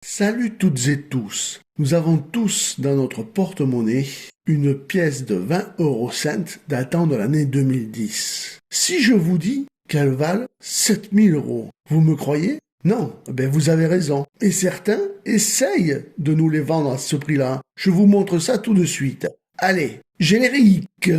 Salut toutes et tous. Nous avons tous dans notre porte-monnaie une pièce de 20 € datant de l'année 2010. Si je vous dis qu'elle valent 7000 €, vous me croyez? Non, vous avez raison. Et certains essayent de nous les vendre à ce prix-là. Je vous montre ça tout de suite. Allez, générique.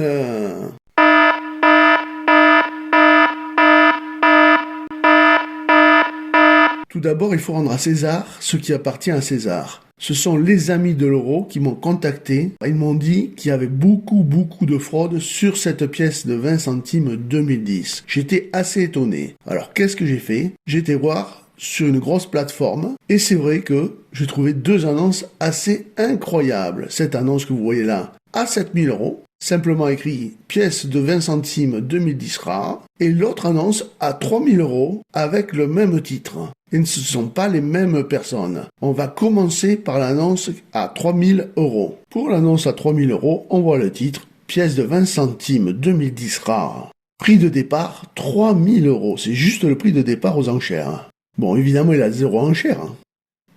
Tout d'abord, il faut rendre à César ce qui appartient à César. Ce sont les amis de l'euro qui m'ont contacté. Ils m'ont dit qu'il y avait beaucoup de fraude sur cette pièce de 20 centimes 2010. J'étais assez étonné. Alors, qu'est-ce que j'ai fait? J'ai été voir sur une grosse plateforme et c'est vrai que j'ai trouvé deux annonces assez incroyables. Cette annonce que vous voyez là, à 7000 €, simplement écrit pièce de 20 centimes 2010 rare, et l'autre annonce à 3000 € avec le même titre. Et ce ne sont pas les mêmes personnes. On va commencer par l'annonce à 3000 €. Pour l'annonce à 3000 €, on voit le titre pièce de 20 centimes 2010 rare. Prix de départ 3000 €. C'est juste le prix de départ aux enchères. Bon, évidemment, il a 0 enchères.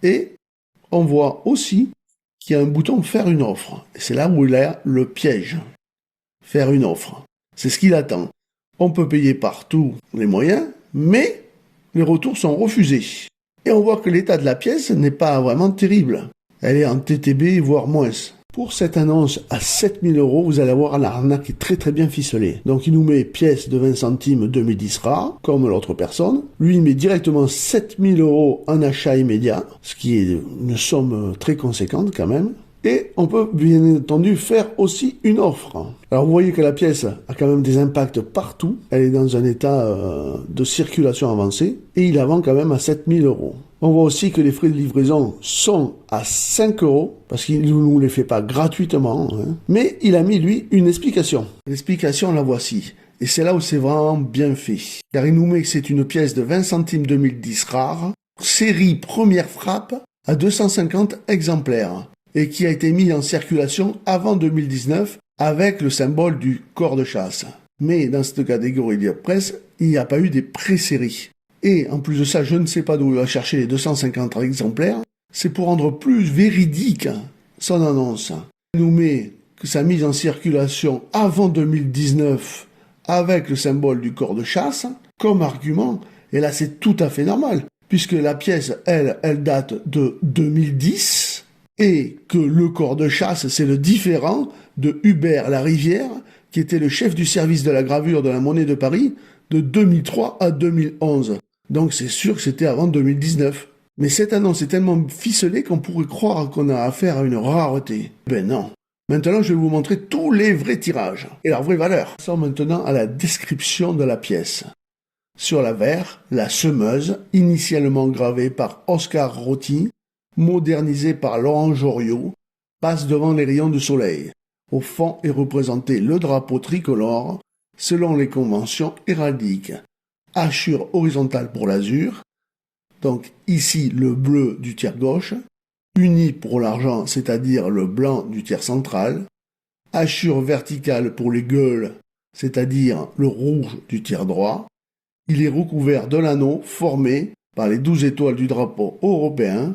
Et on voit aussi qu'il y a un bouton faire une offre. Et c'est là où il a le piège. Faire une offre. C'est ce qu'il attend. On peut payer par tous les moyens, mais les retours sont refusés. Et on voit que l'état de la pièce n'est pas vraiment terrible. Elle est en TTB, voire moins. Pour cette annonce à 7000 €, vous allez avoir l'arnaque est très bien ficelée. Donc il nous met pièce de 20 centimes 2010 rare, comme l'autre personne. Lui, il met directement 7000 € en achat immédiat, ce qui est une somme très conséquente quand même. Et on peut bien entendu faire aussi une offre. Alors vous voyez que la pièce a quand même des impacts partout. Elle est dans un état de circulation avancée. Et il la vend quand même à 7000 €. On voit aussi que les frais de livraison sont à 5 €, parce qu'il ne nous les fait pas gratuitement. Mais il a mis, lui, une explication. L'explication, la voici. Et c'est là où c'est vraiment bien fait. Car il nous met que c'est une pièce de 20 centimes 2010 rare, série première frappe à 250 exemplaires. Et qui a été mis en circulation avant 2019 avec le symbole du corps de chasse. Mais dans cette catégorie de presse, il n'y a pas eu des pré-séries. Et en plus de ça, je ne sais pas d'où il va chercher les 250 exemplaires. C'est pour rendre plus véridique son annonce. Il nous met que sa mise en circulation avant 2019 avec le symbole du corps de chasse comme argument. Et là, c'est tout à fait normal, puisque la pièce, elle date de 2010. Et que le corps de chasse, c'est le différent de Hubert Larivière, qui était le chef du service de la gravure de la Monnaie de Paris de 2003 à 2011. Donc c'est sûr que c'était avant 2019. Mais cette annonce est tellement ficelée qu'on pourrait croire qu'on a affaire à une rareté. Ben non. Maintenant, je vais vous montrer tous les vrais tirages et leur vraie valeur. Passons maintenant à la description de la pièce. Sur l'avers, la semeuse, initialement gravée par Oscar Rotti, modernisé par Laurent Joriot, passe devant les rayons du soleil. Au fond est représenté le drapeau tricolore, selon les conventions héraldiques. Hachure horizontale pour l'azur, donc ici le bleu du tiers gauche, uni pour l'argent, c'est-à-dire le blanc du tiers central, hachure verticale pour les gueules, c'est-à-dire le rouge du tiers droit. Il est recouvert de l'anneau formé par les 12 étoiles du drapeau européen.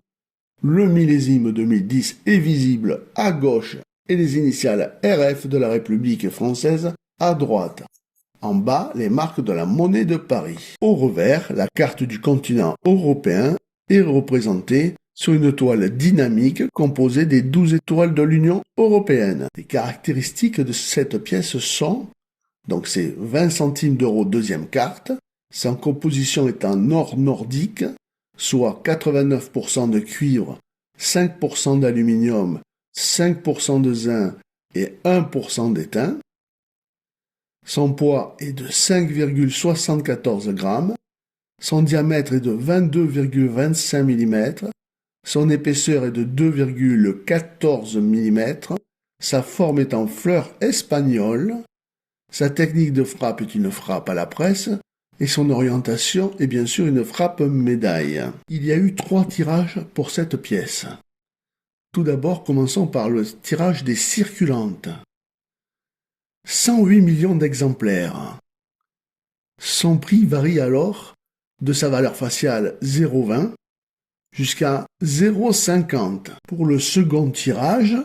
Le millésime 2010 est visible à gauche et les initiales RF de la République française à droite. En bas, les marques de la Monnaie de Paris. Au revers, la carte du continent européen est représentée sur une toile dynamique composée des 12 étoiles de l'Union européenne. Les caractéristiques de cette pièce sont, donc c'est 20 centimes d'euros deuxième carte, sa composition est en or nordique, soit 89% de cuivre, 5% d'aluminium, 5% de zinc et 1% d'étain. Son poids est de 5,74 grammes, son diamètre est de 22,25 mm, son épaisseur est de 2,14 mm, sa forme est en fleur espagnole, sa technique de frappe est une frappe à la presse, et son orientation est bien sûr une frappe médaille. Il y a eu 3 tirages pour cette pièce. Tout d'abord, commençons par le tirage des circulantes. 108 millions d'exemplaires. Son prix varie alors de sa valeur faciale 0,20 jusqu'à 0,50. Pour le second tirage,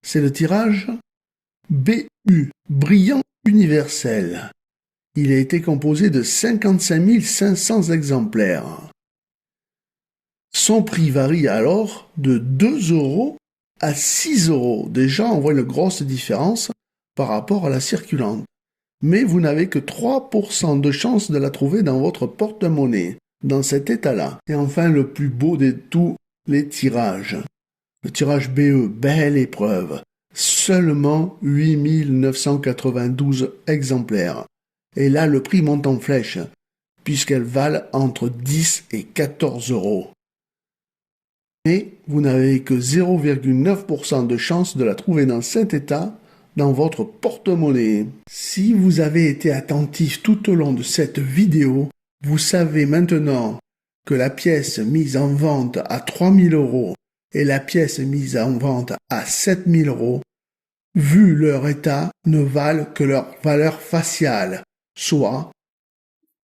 c'est le tirage BU, brillant universel. Il a été composé de 55 500 exemplaires. Son prix varie alors de 2 € à 6 €. Déjà, on voit une grosse différence par rapport à la circulante. Mais vous n'avez que 3% de chance de la trouver dans votre porte-monnaie, dans cet état-là. Et enfin, le plus beau de tous les tirages. Le tirage BE, belle épreuve. Seulement 8 992 exemplaires. Et là, le prix monte en flèche, puisqu'elles valent entre 10 et 14 €. Mais vous n'avez que 0,9% de chance de la trouver dans cet état dans votre porte-monnaie. Si vous avez été attentif tout au long de cette vidéo, vous savez maintenant que la pièce mise en vente à 3 000 € et la pièce mise en vente à 7 000 €, vu leur état, ne valent que leur valeur faciale, soit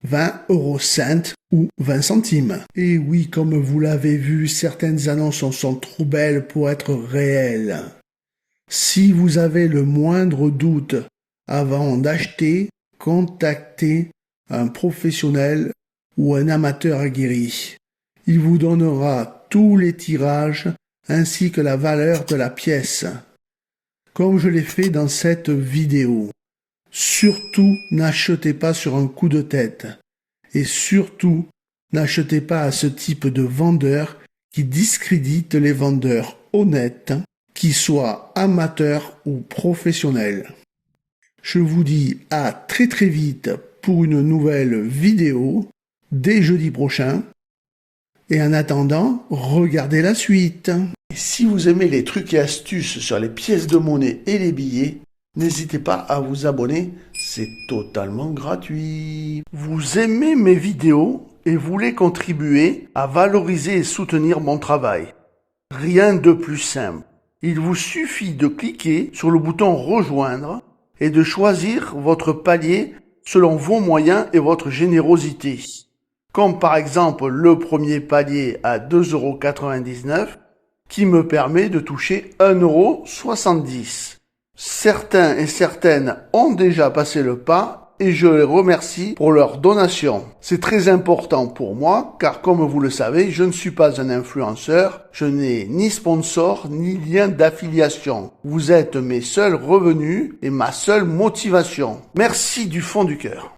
20 € ou 20 centimes. Et oui, comme vous l'avez vu, certaines annonces sont trop belles pour être réelles. Si vous avez le moindre doute avant d'acheter, contactez un professionnel ou un amateur aguerri. Il vous donnera tous les tirages ainsi que la valeur de la pièce, comme je l'ai fait dans cette vidéo. Surtout, n'achetez pas sur un coup de tête. Et surtout, n'achetez pas à ce type de vendeur qui discrédite les vendeurs honnêtes, qu'ils soient amateurs ou professionnels. Je vous dis à très très vite pour une nouvelle vidéo, dès jeudi prochain. Et en attendant, regardez la suite. Et si vous aimez les trucs et astuces sur les pièces de monnaie et les billets, n'hésitez pas à vous abonner, c'est totalement gratuit. Vous aimez mes vidéos et voulez contribuer à valoriser et soutenir mon travail. Rien de plus simple. Il vous suffit de cliquer sur le bouton rejoindre et de choisir votre palier selon vos moyens et votre générosité. Comme par exemple le premier palier à 2,99 € qui me permet de toucher 1,70 €. Certains et certaines ont déjà passé le pas et je les remercie pour leur donation. C'est très important pour moi car comme vous le savez, je ne suis pas un influenceur, je n'ai ni sponsor ni lien d'affiliation. Vous êtes mes seuls revenus et ma seule motivation. Merci du fond du cœur.